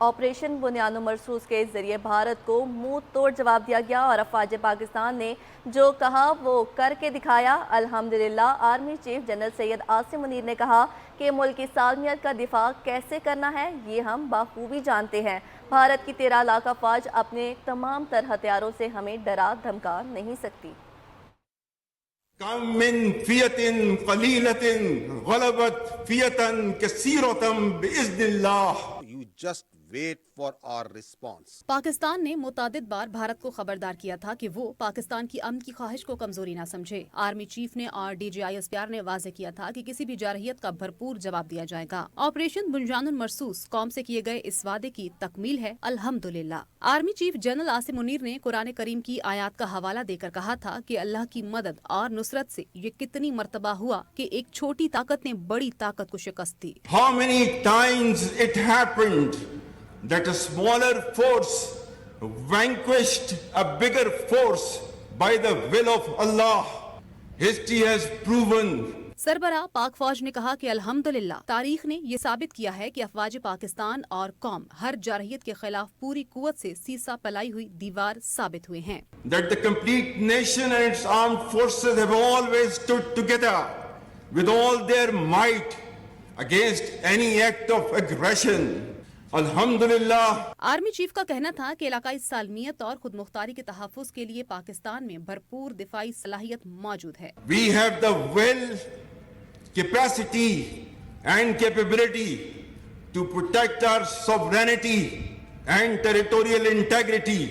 Operation बुनियाद मरसूस के जरिए भारत को मुंह तोड़ जवाब दिया गया और अफवाज पाकिस्तान ने जो कहा वो करके दिखाया। अल्हम्दुलिल्लाह। Army chief general Syed Asim Munir ने कहा कि मुल्क की सालमियत का दिफा कैसे करना है ये हम बखूबी जानते हैं। भारत की 13 लाख अफवाज अपने तमाम तर हथियारों से हमें डरा धमका नहीं सकती। कम मिन फियतिन कलीलतिन गलबत फियतन कसीरतन बिइज़्निल्लाह। You just wait for our response. Pakistan ने मुतादिद बार भारत को खबरदार किया था कि वो पाकिस्तान की अमन की ख्वाहिश को कमजोरी ना समझे। आर्मी चीफ ने और DGISPR ने वाज़ेह किया था कि किसी भी जारहियत का भरपूर जवाब दिया जाएगा। ऑपरेशन बुनियाद मरसूस कौम से किए गए इस वादे की तकमील है, अल्हम्दुलिल्लाह। Army chief general Asim Munir ने कुरान करीम की आयात का हवाला देकर कहा था कि अल्लाह की मदद और नुसरत से ये कितनी मर्तबा हुआ कि एक छोटी ताकत ने बड़ी ताकत को शिकस्त दी। How many times it happened that a smaller force vanquished a bigger force by the will of Allah. History has proven. सरबराह पाक फौज ने कहा कि अल्हम्दुलिल्लाह तारीख ने ये साबित किया है कि अफवाज पाकिस्तान और कौम हर जारहियत के खिलाफ पूरी कुव्वत से सीसा पलाई हुई दीवार साबित हुए हैं। That the complete nation and its armed forces have always stood together with all their might against any act of aggression. अल्हम्दुलिल्लाह। आर्मी चीफ का कहना था कि इलाकाई सालमियत और खुद मुख्तारी के तहफ़्फ़ुज़ के लिए पाकिस्तान में भरपूर दिफाई सलाहियत मौजूद है। We have the will, capacity and capability to protect our sovereignty and territorial integrity,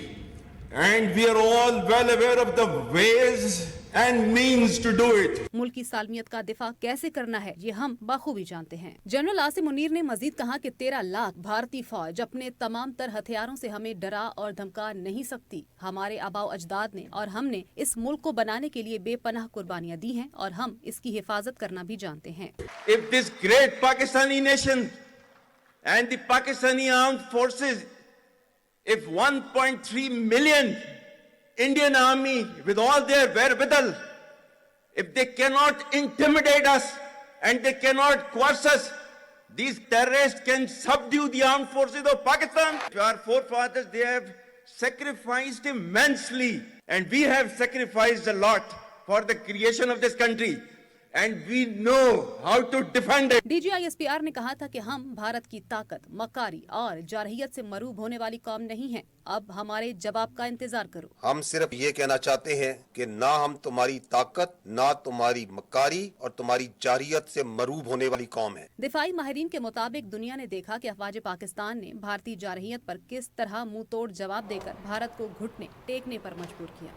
and we are all well aware of the ways and means to do it. मुल्क की सालमियत का दिफा कैसे करना है ये हम बखूबी जानते हैं। जनरल आसिम मुनीर ने मजीद कहा कि 13 लाख भारतीय फौज अपने तमाम तर हथियारों से हमें डरा और धमका नहीं सकती। हमारे आबाओ अजदाद ने और हमने इस मुल्क को बनाने के लिए बेपनाह कुर्बानियां दी हैं और हम इसकी हिफाजत करना भी जानते हैं। If this great Pakistani nation and the Pakistani armed forces, if 1.3 million Indian army with all their wherewithal, if they cannot intimidate us and they cannot coerce us, these terrorists can subdue the armed forces of Pakistan. Our forefathers, they have sacrificed immensely, and we have sacrificed a lot for the creation of this country, and we know how to defend it. DGISPR ने कहा था कि हम भारत की ताकत, मकारी और जारहियत से मरूब होने वाली कौम नहीं हैं। अब हमारे जवाब का इंतजार करो। हम सिर्फ ये कहना चाहते हैं कि ना हम तुम्हारी ताकत, ना तुम्हारी मकारी और तुम्हारी जारहियत से मरूब होने वाली कौम है। दिफाई माहिरीन के मुताबिक दुनिया ने देखा कि अफवाज पाकिस्तान ने भारतीय जारहियत पर किस तरह मुंह तोड़ जवाब देकर भारत को घुटने टेकने पर मजबूर किया।